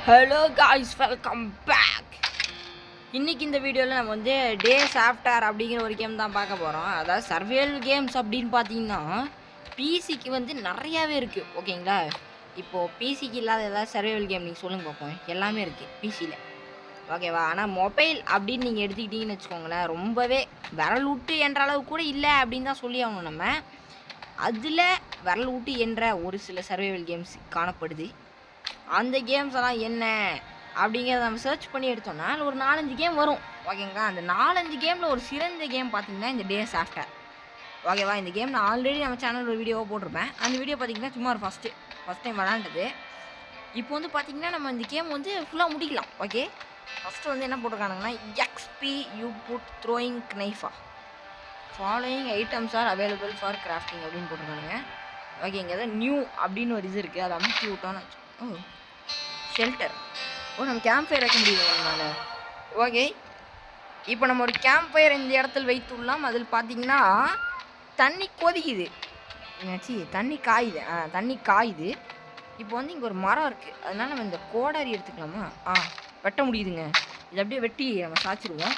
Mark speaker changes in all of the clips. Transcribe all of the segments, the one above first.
Speaker 1: Hello guys, welcome back. இன்றைக்கி இந்த வீடியோவில் நம்ம வந்து டேஸ் ஆஃப்டர் அப்படிங்கிற ஒரு கேம் தான் பார்க்க போகிறோம். அதாவது சர்வைவல் கேம்ஸ் அப்படின்னு பார்த்தீங்கன்னா பிசிக்கு வந்து நிறையாவே இருக்குது. ஓகேங்களா, இப்போது பிசிக்கு இல்லாத ஏதாவது சர்வைவல் கேம் நீங்கள் சொல்லுங்க பார்ப்போம். எல்லாமே இருக்குது பிசியில், ஓகேவா. ஆனால் மொபைல் அப்படின்னு நீங்கள் எடுத்துக்கிட்டிங்கன்னு வச்சுக்கோங்களேன், ரொம்பவே விரல் விட்டு என்ற அளவு கூட இல்லை அப்படின்னு தான் சொல்லி ஆகணும். நம்ம அதில் விரல் விட்டு என்ற ஒரு சில சர்வைவல் கேம்ஸ் காணப்படுது. அந்த கேம்ஸ் எல்லாம் என்ன அப்படிங்கிறத நம்ம சர்ச் பண்ணி எடுத்தோம்னா ஒரு 4-5 கேம் வரும். ஓகேங்களா, அந்த 4-5 கேமில் ஒரு சிறந்த கேம் பார்த்தீங்கன்னா இந்த டேஸ் ஆஃப்டர். ஓகேவா, இந்த கேம் நான் ஆல்ரெடி நம்ம சேனல் ஒரு வீடியோவாக போட்டிருப்பேன். அந்த வீடியோ பார்த்தீங்கன்னா சும்மா ஒரு ஃபஸ்ட் டைம் விளாண்டது. இப்போ வந்து பார்த்தீங்கன்னா நம்ம இந்த கேம் வந்து ஃபுல்லாக முடிக்கலாம். ஓகே, ஃபஸ்ட்டு வந்து என்ன போட்டிருக்கானுங்கன்னா எக்ஸ்பி யூ புட் த்ரோயிங் நைஃபா following items are available for crafting அப்படின்னு போட்டிருக்கானுங்க. ஓகேங்க, அதான் நியூ அப்படின்னு ஒரு இது இருக்குது, அதை அமைச்சு விட்டோன்னு. ஷெல்டர். நம்ம கேம்ப் ஃபயர் வைக்க முடியுதுனால. ஓகே, இப்போ நம்ம ஒரு கேம்ப் ஃபயர் இந்த இடத்துல வைத்துள்ளோம். அதில் பார்த்தீங்கன்னா தண்ணி கொதிக்குது, தண்ணி காயுது. தண்ணி காயுது. இப்போ வந்து இங்கே ஒரு மரம் இருக்குது, அதனால நம்ம இந்த கோடாரி எடுத்துக்கலாமா? வெட்ட முடியுதுங்க. இதை அப்படியே வெட்டி நம்ம சாய்ச்சிடுவோம்.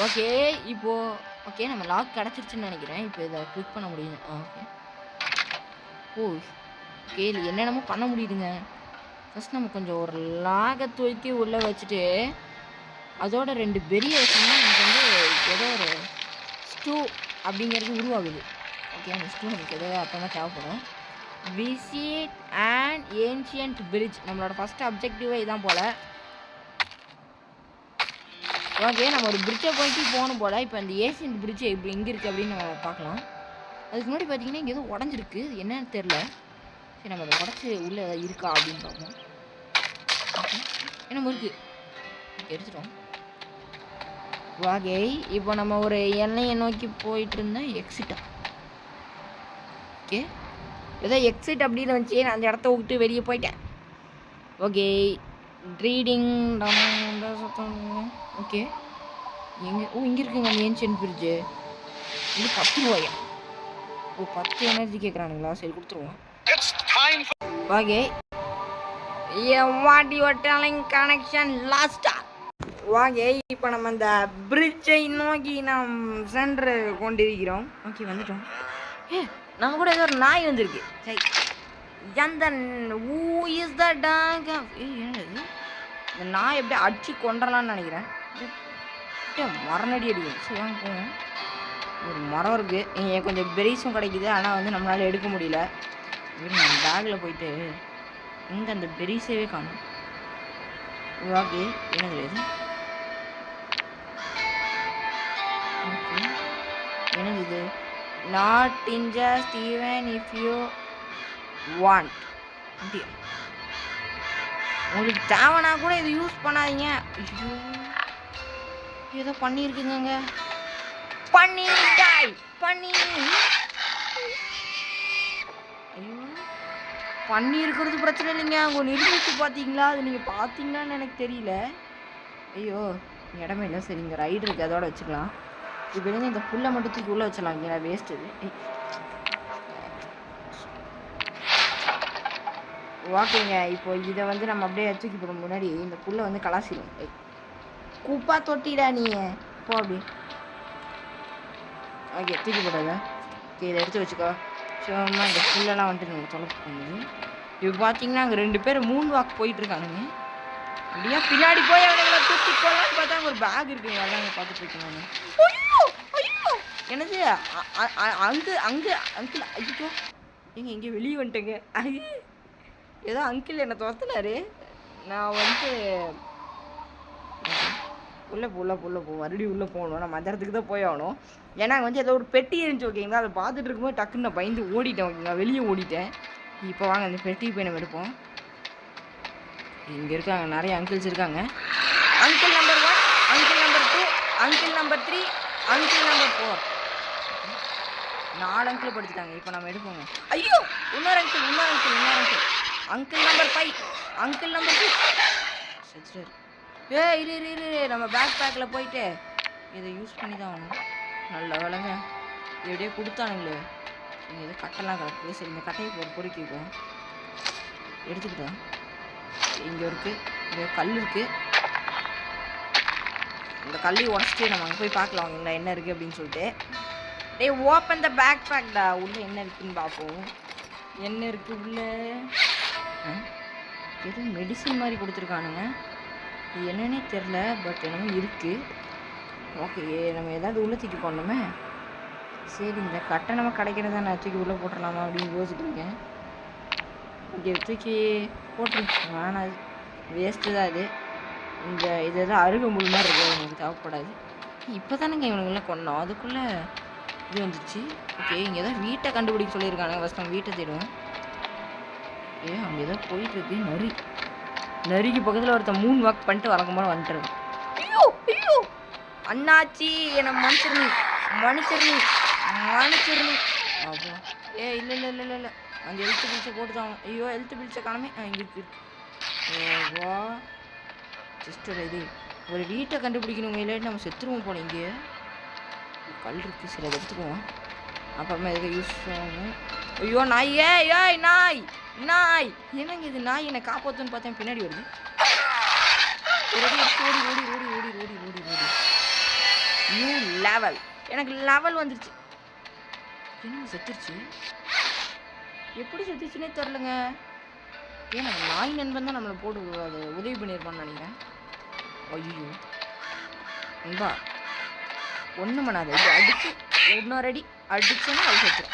Speaker 1: ஓகே, இப்போது நம்ம லாக் கிடச்சிருச்சுன்னு நினைக்கிறேன். இப்போ இதை கிளிக் பண்ண முடியுது. ஓகே, இது என்னென்னமோ பண்ண முடியுதுங்க. ஃபஸ்ட் நம்ம கொஞ்சம் ஒரு லாகை தூக்கி உள்ளே வச்சுட்டு அதோட 2 பெரிய வச்சோம்னா நமக்கு வந்து ஏதோ ஒரு ஸ்டூ அப்படிங்கிறது உருவாகுது. ஓகே, அந்த ஸ்டூ நமக்கு ஏதோ அப்போனா தேவைப்படும். விசிட் அண்ட் ஏன்ஷியன்ட் பிரிட்ஜ், நம்மளோட ஃபஸ்ட் அப்ஜெக்டிவே இதான் போல். ஓகே, நம்ம ஒரு பிரிட்ஜை போய்ட்டு போகணும் போல். இப்போ அந்த ஏன்ஷியன்ட் பிரிட்ஜ் இப்போ எங்கே இருக்குது அப்படின்னு நம்ம பார்க்கலாம். அதுக்கு முன்னாடி பார்த்தீங்கன்னா இங்கே எதுவும் உடஞ்சிருக்கு, என்னன்னு தெரில. சரி, நம்ம அதை உடச்சி உள்ளே ஏதாவது இருக்கா அப்படின்னு பார்ப்போம். என்ன இருக்குது, எடுத்துட்டோம். ஓகே, இப்போ நம்ம ஒரு எண்ணெயை நோக்கி போயிட்டு இருந்தோம். எக்ஸிட்டா? ஓகே, ஏதோ எக்ஸிட் அப்படின்னு வந்துச்சு. நான் அந்த இடத்த விட்டு வெளியே போயிட்டேன். Okay, reading. ஓகே, எங்கே? இங்கே இருக்குங்க அந்த ஏன்ஷியன்ட் பிரிட்ஜு. இது 10 ரூபாயா? 10 எனர்ஜி கேட்குறானுங்களா? சரி, கொடுத்துருவோம். Okay, what your telling connection லாஸ்டா? ஓகே, இப்போ நம்ம அந்த பிரிட்ஜை நோக்கி நாம் சென்று கொண்டிருக்கிறோம். ஓகே, வந்துட்டோம். நம்ம கூட ஏதோ ஒரு நாய் வந்திருக்கு. சரி, எந்த ஊ இஸ் த டாக்? என்னது இந்த நாய் எப்படி அடிச்சு கொண்டலான்னு நினைக்கிறேன். மரணடி அடிக்கும். சரி, வாங்க போவோம். ஒரு மரம் இருக்குது, கொஞ்சம் பெரிஸும் கிடைக்குது. ஆனால் வந்து நம்மளால் எடுக்க முடியல. நான் பேக்கில் போயிட்டு இங்கே அந்த பெரிஸவே காணும். ஓகே, என்னது இது? ஓகே, என்னது இது? Not ingest even if you want. அப்படியா? உங்களுக்கு தேவைன்னா கூட இது யூஸ் பண்ணாதீங்க. ஐயோ, ஏதோ பண்ணியிருக்குங்க. பண்ணி ஐயோ, பண்ணி இருக்கிறது பிரச்சனை இல்லைங்க. அங்கே நிறுத்தி பார்த்தீங்களா? அது நீங்கள் பார்த்தீங்களான்னு எனக்கு தெரியல. ஐயோ, இடமே இல்லை. சரி, இங்கே ரைடு இருக்குது, அதோட வச்சுக்கலாம். இப்போ இருந்து இந்த புல்லை மட்டும் தூக்கி உள்ளே வச்சிடலாம். இங்கே வேஸ்ட் இது. ஓகேங்க, இப்போ இதை வந்து நம்ம அப்படியே தூக்கி போட முன்னாடி இந்த புல்லை வந்து கலாசிடும். குப்பா தொட்டிடா நீ, போ அப்படி. ஓகே, தூக்கி போடாத. ஓகே, இதை எடுத்து வச்சுக்கோ. சும்மா இந்த புல்லெல்லாம் வந்துட்டு நம்ம தொலைப்பு பண்ணுது. இப்போ பார்த்தீங்கன்னா அங்கே 2 பேர் 3 வாக் போயிட்டுருக்கானுங்க. அப்படியா பின்னாடி போய் அவங்கள தூக்கி போடலான்னு பார்த்தா ஒரு பேக் இருக்குங்க. அதாங்க பார்த்துட்டு இருக்கேன் நான். என்னது அங்கிள் ஐயோ, எங்கே வெளியே வந்துட்டேங்க. ஏதோ அங்கிள் என்னை துரத்துனாரு. நான் வந்து உள்ளே போ மறுபடியும் உள்ளே போகணும். நம்ம அந்த இடத்துக்கு தான் போய் ஆகணும். ஏன்னா வந்து ஏதோ ஒரு பெட்டி இருந்துச்சு. ஓகேங்களா, அதை பார்த்துட்டு இருக்கும்போது டக்குன்னு நான் பயந்து ஓடிட்டேன். ஓகேங்களா, வெளியே ஓடிட்டேன். இப்போ வாங்க அந்த பெட்டி போய் நம்ம எடுப்போம். இங்கே இருக்காங்க, நிறைய அங்கிள்ஸ் இருக்காங்க. Uncle number 1, uncle number 2, uncle number 3, uncle number 4. 4 uncle படுத்துட்டாங்க. இப்போ நம்ம எடுப்போங்க. ஐயோ, இன்னொரு uncle uncle number 5, uncle number 6. சரி, இரு நம்ம பேக்கில் போயிட்டு இதை யூஸ் பண்ணி தான் ஆகணும். நல்ல வேலைங்க, எப்படியே கொடுத்தானுங்களே. நீங்கள் எதோ கட்டெல்லாம் கிடக்கு. சரி, இந்த கட்டையை பொறுக்கிக்கும் எடுத்துக்கிட்டோம். இங்கே இருக்குது, இங்கே கல் இருக்குது. இந்த கல்லையை உடச்சிட்டு நம்ம அங்கே போய் பார்க்கலாம் அவங்களா என்ன இருக்குது அப்படின்னு சொல்லிட்டு. டே ஓப்பன் த பேக் பேக்டா. உள்ளே என்ன இருக்குதுன்னு பார்ப்போம். என்ன இருக்குது உள்ளே? எதுவும் மெடிசின் மாதிரி கொடுத்துருக்கானுங்க. இது என்னன்னே தெரில, பட் என்னமோ இருக்குது. ஓகே, நம்ம ஏதாவது உள்ளே தூக்கி போடணுமே. சரி, இந்த கட்டை நம்ம கிடைக்கிறதா நான் தூக்கி உள்ளே போட்டுடலாமா அப்படின்னு யோசிச்சுருக்கேன். இங்கே தூக்கி போட்டுருக்கேன், வேணாம், அது வேஸ்ட்டு தான். இது எதாவது அருகம்புல் மாதிரி இருக்குது, எனக்கு தேவைப்படாது. இப்போ தானேங்க இவனுங்களாம் கொண்டோம், அதுக்குள்ளே இது வந்துச்சு. ஓகே, இங்கே தான் வீட்டை கண்டுபிடிக்க சொல்லியிருக்காங்க. ஃபஸ்ட் நம்ம வீட்டை தேடுவோம். அங்கே ஏதோ போயிட்டுருக்கு. நரிக்கு பக்கத்தில் ஒருத்தன் 3 வாக் பண்ணிட்டு வழக்கமாக வந்துட்டுருக்கான். ஐயோ ஐயோ அண்ணாச்சி, என்னை மன்னிச்சிருந்தீ. அப்போ இல்லை அந்த ஹெல்த் பில்ஸை போட்டு தான். ஐயோ, ஹெல்த் பில்ஸை காணமே. இங்கே இருக்கு. ஓவா, சிஸ்டர், இது ஒரு வீட்டை கண்டுபிடிக்கணும். இல்லாட்டி நம்ம செத்துருவோம் போல. இங்கே கல் இருக்குது, சில எடுத்துக்குவோம், அப்புறமா எதுக்கு யூஸ் ஆகும். ஐயோ நாய், ஏய் நாய் என்னங்க இது? நாய் என்னை காப்பாற்றுன்னு பார்த்தேன், பின்னாடி வருது. ஓடி நியூ லெவல். எனக்கு லெவல் வந்துருச்சு. என்ன செத்துருச்சு? எப்படி செத்துச்சுன்னே தெரிலங்க. ஏன்னா நாய் நண்பன் தான் நம்மளை போட்டு அது உதவி பண்ணியிருப்பான்னு நினைக்கிறேன். ஐயோ நண்பா, ஒன்றும் பண்ணாது. இது அடித்து இன்னொரு அடி அடிச்சோன்னா அது செத்துரும்.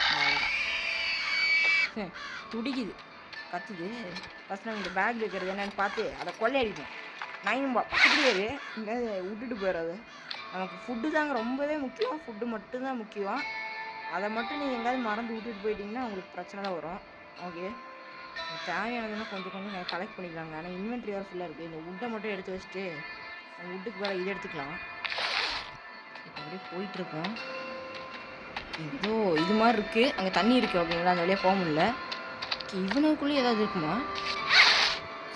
Speaker 1: துடிக்குது, கத்துது. ஃபஸ்ட் நம்ம இந்த பேக் இருக்கிறது என்னென்னு பார்த்து அதை கொள்ளையடிப்போம். நைன்பா பக்கத்துலேயே இங்கே விட்டுட்டு போயிடாது. நமக்கு ஃபுட்டு தாங்க ரொம்பவே முக்கியம். ஃபுட்டு மட்டும்தான் முக்கியம். அதை மட்டும் நீங்கள் எங்கேயாவது மறந்து விட்டுட்டு போயிட்டீங்கன்னா உங்களுக்கு பிரச்சனை தான் வரும். ஓகே, தேவையானதுன்னா கொஞ்சம் கலெக்ட் பண்ணிக்கலாங்க. ஆனால் இன்வென்ட்ரி வேறு ஃபுல்லாக இருக்குது. இந்த உட்டை மட்டும் எடுத்து வச்சுட்டு அந்த உட்டுக்கு வேறு இதை எடுத்துக்கலாம். இப்போ அப்படியே போயிட்டுருக்கோம். இதோ இது மாதிரி இருக்குது, அங்கே தண்ணி இருக்குது. ஓகேங்களா, அந்த வழியாக போக முடியல. இவனுக்குள்ளே ஏதாவது இருக்குமா?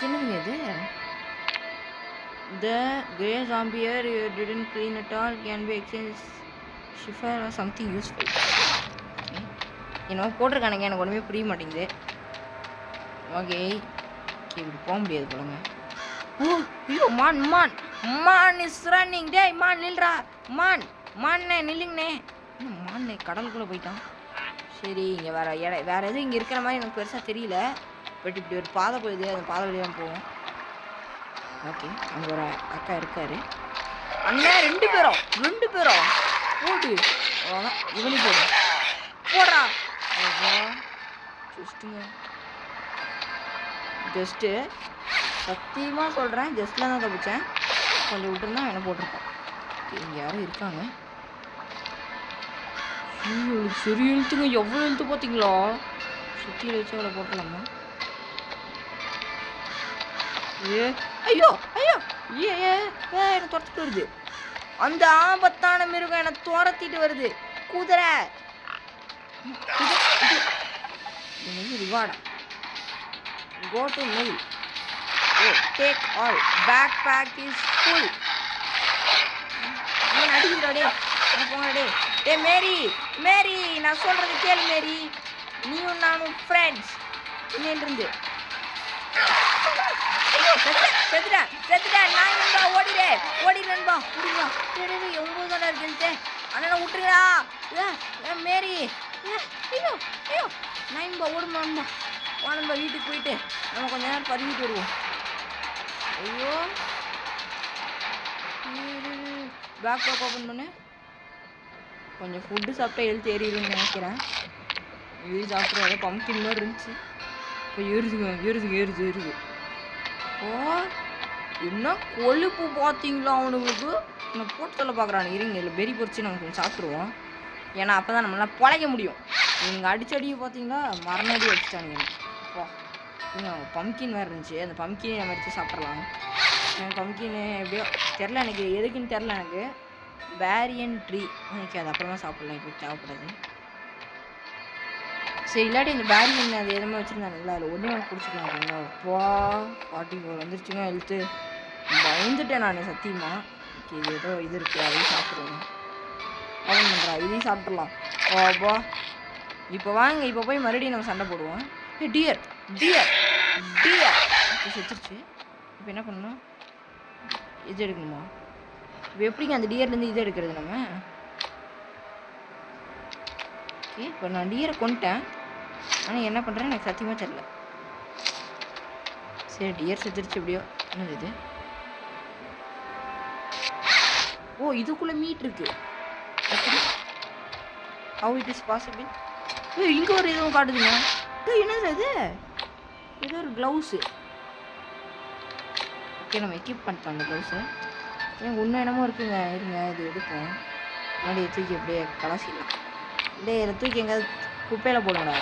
Speaker 1: என்னதுங்க இது? The grey zombie here you didn't clean at all can be exchanged shifter or something useful. என்னமோ போட்டிருக்கானுங்க, எனக்கு ஒன்றுமே புரிய மாட்டேங்குது. ஓகே, இப்படி போக முடியாது போலங்க. ஓ ஐயோ, மான் இஸ் ரன்னிங். டே மான் நில்றா, மான்னே நில்லுங்கண்ணே. மான்னே கடலுக்குள்ளே போயிட்டான். சரி, இங்கே வேறு எதுவும் இங்கே இருக்கிற மாதிரி எனக்கு பெருசாக தெரியல. பட் இப்படி ஒரு பாதை போகுது, அந்த பாதை வழியாக தான் போவோம். ஓகே, அங்கே ஒரு அக்கா இருக்காரு. அண்ணா ரெண்டு பேரும் போடு. அவ்வளோதான், இவனி போடுறா. ஜஸ்ட்டு சத்தியமாக சொல்கிறேன், ஜஸ்ட்டில் தான் தப்பிச்சேன். கொஞ்சம் விட்டுருந்தா என்ன போட்டிருப்பேன். இங்கே யாரும் இருக்காங்க. சரி இழுத்துங்க, எவ்வளோ இழுத்து பார்த்தீங்களா? சுற்றியில் வச்சு அவ்வளோ போட்டலாமா? ஐயோ என்னை துரத்திட்டு வருது. அந்த ஆபத்தான மிருகம் என்னை துரத்திட்டு வருது. குதிரை ரிவார்டா. Go to mill. Take all. Backpack is full. அடிக்கிறோடே போங்கடே. மேரி நான் சொல்றது கேளு மேரி. நீயும் நானும் ஃப்ரெண்ட்ஸ். இன்னிலிருந்து செத்துட்டேன். நான் நண்பா ஓடிடுறேன்பா. முடியுமா? எவ்வளோ தானே இருக்குன்ட்டு அண்ணா விட்டுருடா. மேரி ஐயோ நண்பா ஓடுமா நண்பா. வீட்டுக்கு போயிட்டு நம்ம கொஞ்ச நேரம் பதுங்கிட்டு வருவோம். ஐயோ, பேக் ஓப்பன் பண்ணு. கொஞ்சம் ஃபுட்டு சாப்பிட்டா ஹெல்த் ஏறிடுன்னு நினைக்கிறேன். இது சாப்பிட்றோம், அதை பம்கின் மாதிரி இருந்துச்சு. இப்போ ஏறுது. ஓ, என்ன கொழுப்பு பார்த்தீங்களா அவனுங்களுக்கு? நான் போட்டு சொல்ல பார்க்குறானு. இருங்க, இல்லை பெரி பொறிச்சு நம்ம கொஞ்சம் சாப்பிட்ருவோம். ஏன்னா அப்போ தான் நம்மளால் பிழைக்க முடியும். இவங்க அடிச்சடியை பார்த்தீங்களா, மரணடி அடிச்சிட்டானுங்க. அப்பா, இன்னும் பம்கின் வேறு இருந்துச்சு. அந்த பம்கினை நம்ம எடுத்து சாப்பிட்றலாம். எனக்கு பம்கின் எப்படியோ தெரில, எனக்கு எதுக்குன்னு தெரில. எனக்கு பேரியன் ட்ரீ எனக்கு அது அப்புறமா சாப்பிட்லாம், இப்போ தேவைப்படாது. சரி, இல்லாட்டி இந்த பேரியன் அது எதுவுமே வச்சுருந்தாங்க இல்லை, அதில் ஒன்று பிடிச்சிக்கலாம். அப்படிங்களா? அப்பா 44 வந்துருச்சுங்க ஹெல்த்து. பயந்துட்டேன் நான் சத்தியமாக. ஓகே, இது ஏதோ இது இருக்குது, அதையும் சாப்பிட்ருவோம். அவன் பண்ணுறா, இதையும் சாப்பிட்றலாம். அப்பா இப்போ வாங்க, இப்போ போய் மறுபடியும் நம்ம சண்டை போடுவோம். டியர் செத்துருச்சு. இப்போ என்ன பண்ணணும்? இது எடுக்கணுமா? இப்போ எப்படிங்க அந்த டியர்லேருந்து இது எடுக்கிறது நம்ம? ஓகே, இப்போ நான் டியரை கொண்டுட்டேன். ஆனால் என்ன பண்ணுறேன்னு எனக்கு சத்தியமாக தெரியல. சரி, டியர் செத்துருச்சு எப்படியோ. என்னது இது? ஓ, இதுக்குள்ளே மீட் இருக்கு. எப்படி? How it is possible? இங்கே ஒரு இதுவும் காட்டுதுங்க. என்னது இது? ஏதோ ஒரு க்ளவுஸு. ஓகே, நம்ம எக்யூப் பண்ணிட்டோம் அந்த க்ளவுஸை. ஏன் ஒன்றும் என்னமோ இருக்குங்க. இருங்க, இது எடுப்போம். முன்னாடி தூக்கி அப்படியே கலாசிடலாம். இல்லை, இதை தூக்கி எங்கேயாவது குப்பையில் போடுங்கடா.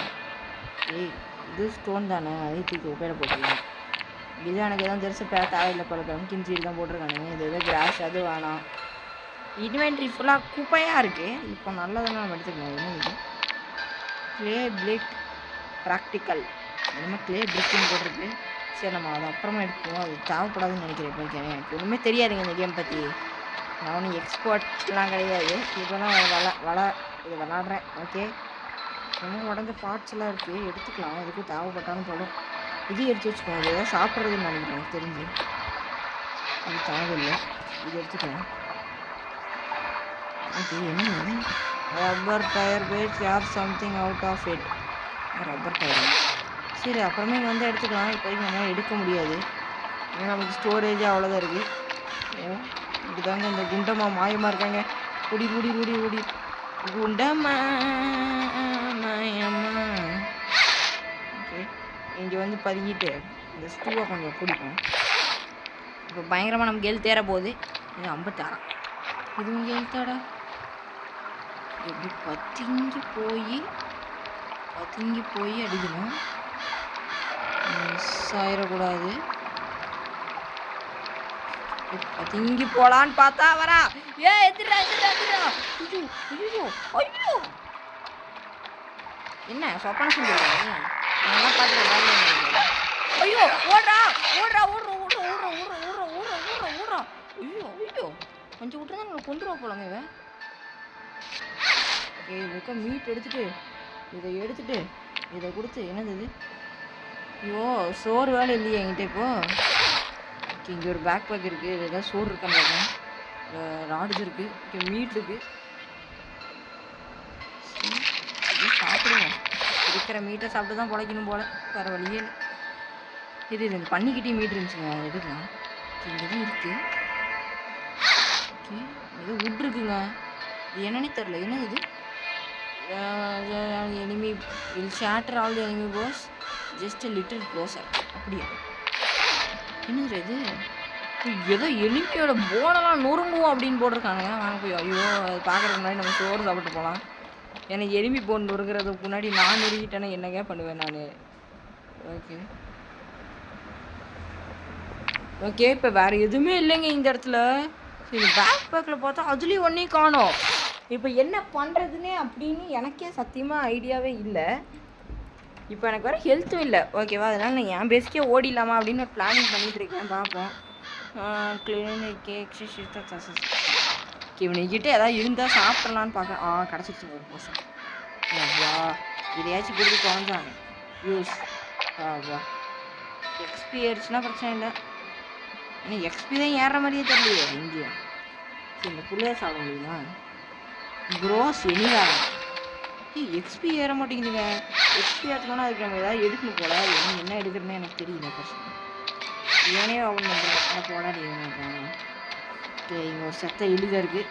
Speaker 1: ஏய், இது ஸ்டோன் தானே, அதையும் தூக்கி குப்பையில் போட்டுருக்கேன். இது எனக்கு எதுவும் தெரிஞ்ச தேவையில்லை போல. பம்கின் சீடு தான் போட்டிருக்கானுங்க. இது எதோ கிராஸ் அது வேணாம். இன்வென்ட்ரி ஃபுல்லாக குப்பையாக இருக்குது. இப்போ நல்லதானே நம்ம எடுத்துக்கணும். என்ன இது? Clay brick practical. என்னமோ க்ளே பிளிக்குன்னு போட்டிருக்கு. சரி, நம்ம அதை அப்புறமா எடுப்போம். அது தேவைப்படாதுன்னு நினைக்கிறேன். இப்போ எனக்கு ஒன்றுமே தெரியாதுங்க இந்த கேம் பற்றி. நான் ஒன்றும் எக்ஸ்பர்ட்லாம் கிடையாது. இப்போ தான் இது விளாட்றேன். ஓகே, ரொம்ப உடஞ்ச பார்ட்ஸ்லாம் இருக்குது. எடுத்துக்கலாம், எதுக்கும் தேவைப்பட்டாலும் போடும். இது எடுத்து வச்சுக்கோங்க. இது எதாவது சாப்பிட்றதுன்னு நினைக்கிறேன் எனக்கு தெரிஞ்சு. அது தேவையில்லை, இது எடுத்துக்கலாம். ஓகே, என்ன rubber tyre base or something out of it. Rubber tyre. சரி, அப்புறமே இங்கே வந்து எடுத்துக்கலாம். இப்போதைக்கு நம்மளால் எடுக்க முடியாது. ஏன்னா நமக்கு ஸ்டோரேஜே அவ்வளோதான் இருக்குது. இதுதாங்க இந்த குண்டம்மா மாயமாக இருக்காங்க. குடி குடி குடி குடி குண்டம்மா மாயம்மா. ஓகே, இங்கே வந்து பதுங்கிட்டு இந்த ஸ்டூவை கொஞ்சம் குடிப்போம். இப்போ பயங்கரமாக நமக்கு ஹெல்த் ஏற போகுது. இது 56. இது உங்கள் ஹெல்த்தாடா? எப்படி பதுங்கி போய் அடிக்கணும். மிஸ் ஆயிடக்கூடாது. பதுங்கி போலான்னு பார்த்தா வரா. எதிரா. ஐயோ, என்ன சொப்பன சொல்லுங்க. நான் பார்த்துட்டு ஐயோ, ஓடுறா. ஐயோ, கொஞ்சம் விட்டுருந்தா நம்ம கொண்டுருவா போலங்க இவன். ஓகே, இதுக்கு மீட் எடுத்துட்டு இதை கொடுத்து என்னது இது? ஐயோ, சோறு வேலை இல்லையே என்கிட்ட இப்போ. ஓகே, இங்கே ஒரு பேக் பேக் இருக்குது. இது ஏதாவது சோறு இருக்கான்னு பார்க்கணும். ராடுது இருக்குது. ஓகே, மீட் இருக்குது. சாப்பிடுவோம். இருக்கிற மீட்டை சாப்பிட்டு தான் பிழைக்கணும் போல். வேறு வழியே இல்லை. இது பண்ணிக்கிட்டே மீட் இருந்துச்சுங்க, அதை எடுக்கலாம். இங்கே தான் இருக்குது. ஓகே, ஏதோ வுட் இருக்குங்க. இது என்னன்னே தெரில. என்ன இது? Enemy will shatter all the enemy boss just little closer. அப்படியா? என்னது இது? ஏதோ எலிமையோட போனெல்லாம் நொறுங்குவோம் அப்படின்னு போட்டிருக்காங்க. வாங்க போய் ஐயோ, அது பார்க்குறதுக்கு முன்னாடி நம்ம சோறு சாப்பிட்டு போகலாம். ஏன்னா எலும்பி போன் நொறுக்கிறதுக்கு முன்னாடி நான் நொறுக்கிட்டேன்னா என்னங்க பண்ணுவேன் நான். ஓகே, இப்போ வேறு எதுவுமே இல்லைங்க இந்த இடத்துல. சரி, பேக் பேக்கில் பார்த்தா அதுலேயும் ஒன்றையும் காணோம். இப்போ என்ன பண்ணுறதுன்னே அப்படின்னு எனக்கே சத்தியமாக ஐடியாவே இல்லை. இப்போ எனக்கு வேறு ஹெல்த்தும் இல்லை. ஓகேவா, அதனால் நான் என் பேசிக்கே ஓடிடலாமா அப்படின்னு பிளானிங் பண்ணிகிட்டு இருக்கேன். பார்ப்போம். Clinic exercise. இவனுக்கிட்ட ஏதாவது இருந்தால் சாப்பிட்றலான்னு பார்க்க. கிடச்சிச்சு ஒரு போஷன். வா, இதையாச்சும் கொடுத்து குறைஞ்சாங்க. யூஸ் வா. எக்ஸ்பி ஏறிச்சுன்னா பிரச்சனை இல்லை. ஆனால் எக்ஸ்பி தான் ஏறுற மாதிரியே தெரியலையே இந்தியா. சரி, இந்த புள்ளைய சாப்பிட முடியுமா? க்ரோஸ் எனிவா. எக்ஸ்பி ஏற மாட்டேங்குதுங்க. எக்ஸ்பி ஏற்றணும்னா அதுக்கு நம்ம ஏதாவது எடுக்கணும் போல. என்ன எடுக்கிறதுன்னு எனக்கு தெரியல. பிரச்சனை ஏனே அவன் பண்ணுறேன் போடாடி. ஓகே, இங்கே ஒரு செத்த இழுக இருக்குது.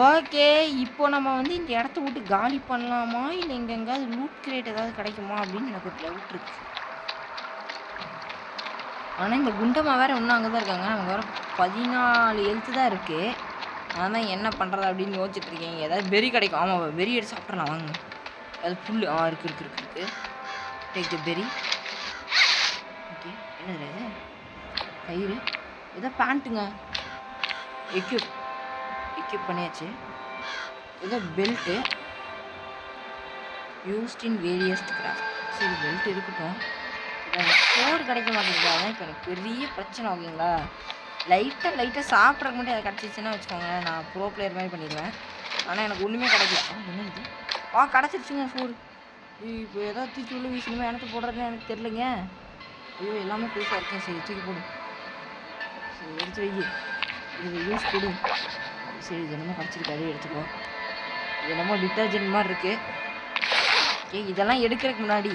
Speaker 1: ஓகே, இப்போ நம்ம வந்து இந்த இடத்த விட்டு காலி பண்ணலாமா, இல்லை இங்கே எங்கேயாவது லூட் கிரேட் ஏதாவது கிடைக்குமா அப்படின்னு எனக்கு ஒரு டவுட் இருக்கு. ஆனால் இந்த குண்டம்மா வேறு இன்னும் அங்கே தான் இருக்காங்க. அவங்க வேறு 14 எழுத்து தான் இருக்குது. நான் தான் என்ன பண்ணுறது அப்படின்னு யோசிச்சுட்ருக்கேன். ஏதாவது பெரி கிடைக்கும். ஆமாம், பெரி எடுத்து சாப்பிட்றலாம் வாங்க. அது புல் இருக்கு. Take the peri. ஓகே, என்னது இது? கயிறு. ஏதோ பேண்ட்டுங்க. எக்யூப் பண்ணியாச்சு. ஏதோ belt used in various craft. சரி, பெல்ட் இருக்கட்டும். சோறு கிடைக்க மாட்டேங்குது. அதான் இப்போ எனக்கு பெரிய பிரச்சனை. ஓகேங்களா, லைட்டாக சாப்பிட்றக்கு மட்டும் அதை கிடச்சிச்சுன்னா வச்சுக்கோங்க, நான் ப்ரோ பிளேயர் மாதிரி பண்ணிடுவேன். ஆனால் எனக்கு ஒன்றுமே கிடைக்கல. என்ன இது? கிடச்சிருச்சுங்க சோறு. இப்போ ஏதாவது தூக்கி உள்ள வீசணுமே எனக்கு போடுறதுன்னு எனக்கு தெரிலங்க. ஐயோ எல்லாமே புதுசாக இருக்கேன். சரி தூக்கி போடு. சரி எடுத்து வை. இது யூஸ் கொடு. சரி இது என்னமோ கிடச்சிருக்கு, அதே எடுத்துக்கோ. இது என்னமோ டிட்டர்ஜென்ட் மாதிரி இருக்குது. இதெல்லாம் எடுக்கிறதுக்கு முன்னாடி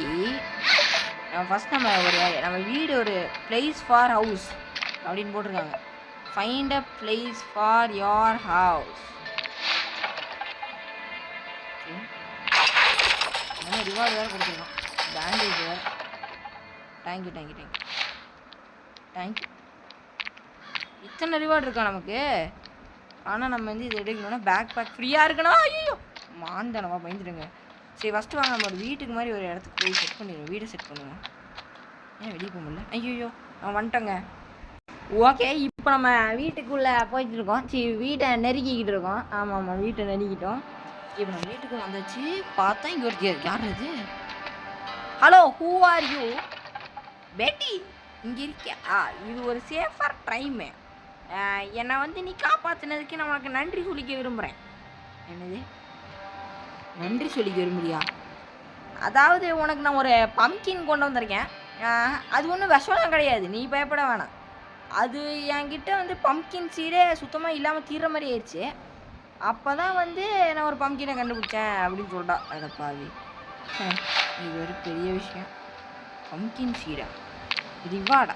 Speaker 1: ஃபஸ்ட் நம்ம வீடு ஒரு பிளேஸ் ஃபார் ஹவுஸ் அப்படின்னு போட்டிருக்காங்க. Find a place for your house. Okay reward வேறு கொடுத்துருக்கோம். பேண்டேஜ் வேறு. Thank you thank you thank you thank you. இத்தனை ரிவார்டு இருக்கா நமக்கு. ஆனால் நம்ம வந்து இது எடுக்கணும்னா பேக் பேக் ஃப்ரீயாக இருக்கணும். ஐயோ மாந்தனவா பயந்துடுங்க. சரி ஃபஸ்ட்டு வாங்க நம்ம ஒரு வீட்டுக்கு மாதிரி ஒரு இடத்துக்கு போய் செட் பண்ணிடுவோம். வீடை செட் பண்ணுவோம். ஏன் வெளியே போக முடியல? ஐயோ நான் வந்துட்டோங்க. ஓகே இப்போ நம்ம வீட்டுக்குள்ளே போயிட்டு இருக்கோம். சரி வீட்டை நெருக்கிக்கிட்டு இருக்கோம். ஆமாம் ஆமாம் வீட்டை நெருக்கிட்டோம். இப்போ நம்ம வீட்டுக்கு வந்தாச்சு. பார்த்தா இங்கே ஒரு யார் இது? Hello who are you? பெட்டி இங்கே இருக்கியா? இது ஒரு சேஃபர் டைமு. என்னை வந்து நீ காப்பாற்றினதுக்கு நான் உனக்கு நன்றி சொல்லிக்க விரும்புகிறேன். என்னது நன்றி சொல்லிக்க விரும்புறியா? அதாவது உனக்கு நான் ஒரு பம்கின் கொண்டு வந்திருக்கேன். அது ஒன்றும் விஷம்லாம் கிடையாது, நீ பயப்பட வேணாம். அது என்கிட்ட வந்து பம்கின் சீடே சுத்தமாக இல்லாமல் தீர்ற மாதிரி ஆயிடுச்சு. அப்போ தான் வந்து நான் ஒரு பம்கினை கண்டுபிடிச்சேன் அப்படின்னு சொல்லிட்டா. அடப்பாவி, இது ஒரு பெரிய விஷயம். பம்கின் சீடா ரிவார்டா?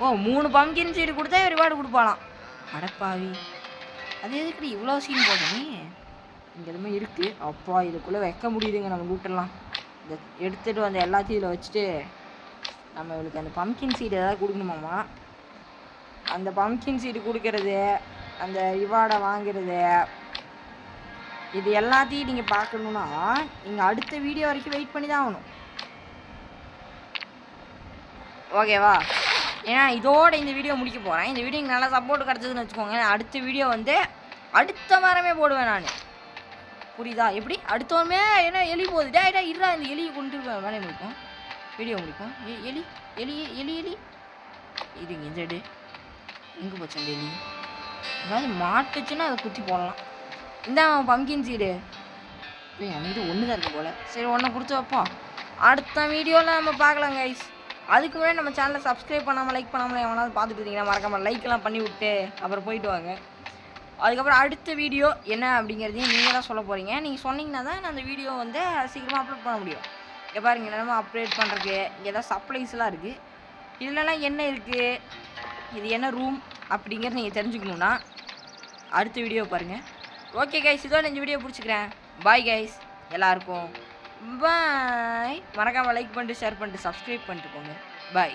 Speaker 1: ஓ 3 பம்கின் சீடு கொடுத்தா ரிவார்டு கொடுப்பாலாம். அடப்பாவி, அது எதுக்கு இவ்வளோ சீன் போட்டனே? இங்கே எதுவுமே இருக்குது. அப்பா இதுக்குள்ளே வைக்க முடியுதுங்க நம்ம லூட்டெல்லாம். இதை எடுத்துகிட்டு வந்து எல்லாத்தையும் இதில் வச்சுட்டு நம்ம இவளுக்கு அந்த பம்கின் சீடு ஏதாவது கொடுக்கணுமாம்மா. அந்த பம்கின் சீடு கொடுக்கறது, அந்த ரிவார்டை வாங்கிறது, இது எல்லாத்தையும் நீங்கள் பார்க்கணுன்னா நீங்கள் அடுத்த வீடியோ வரைக்கும் வெயிட் பண்ணி தான் ஆகணும். ஓகேவா? ஏன்னா இதோட இந்த வீடியோ முடிக்க போகிறேன். இந்த வீடியோக்கு நல்லா சப்போர்ட் கிடச்சதுன்னு வச்சுக்கோங்க. அடுத்த வீடியோ வந்து அடுத்த வாரமே போடுவேன் நான். புரியுதா? எப்படி அடுத்த வாரமே? ஏன்னா எலி போகுது. டே இருடா, இந்த எலியை கொண்டு வேலையை முடிக்கும், வீடியோ முடிக்கும். எலி எலி எலி எலி இதுங்க இந்த எடு எங்கே போச்சு அந்த எலி? ஏதாவது மாட்டுச்சுன்னா அதை குத்தி போடலாம். இந்த பம்கின் சீடு எனக்கு ஒன்று தான் இருக்கும் போல். சரி ஒன்றை கொடுத்து வைப்போம். அடுத்த வீடியோவில் நம்ம பார்க்கலாம் கைஸ். அதுக்கு முன்னாடி நம்ம சேனலை சப்ஸ்கிரைப் பண்ணாமல் லைக் பண்ணாமல் எவனாவது பார்த்துட்டு இருந்தீங்கன்னா மறக்காமல் லைக்கெல்லாம் பண்ணி விட்டு அப்புறம் போயிட்டு வாங்க. அதுக்கப்புறம் அடுத்த வீடியோ என்ன அப்படிங்கிறதையும் நீங்கள் தான் சொல்ல போகிறீங்க. நீங்கள் சொன்னீங்கன்னா தான் நான் அந்த வீடியோ வந்து சீக்கிரமாக அப்லோட் பண்ண முடியும். இங்கே பாருங்க என்னென்னமோ அப்டேட் பண்ணுறதுக்கு இங்கே ஏதாவது சப்ளைஸ்லாம் இருக்குது. இதுலலாம் என்ன இருக்குது, இது என்ன ரூம் அப்படிங்கிறது நீங்கள் தெரிஞ்சுக்கணுன்னா அடுத்த வீடியோ பாருங்கள். ஓகே கைஸ், இதோட இந்த வீடியோ பிடிச்சிக்கிறேன். பாய் கைஸ் எல்லாருக்கும் பாய். மறக்காமல் லைக் பண்ணிட்டு ஷேர் பண்ணிட்டு சப்ஸ்கிரைப் பண்ணிட்டு போங்க. பாய்.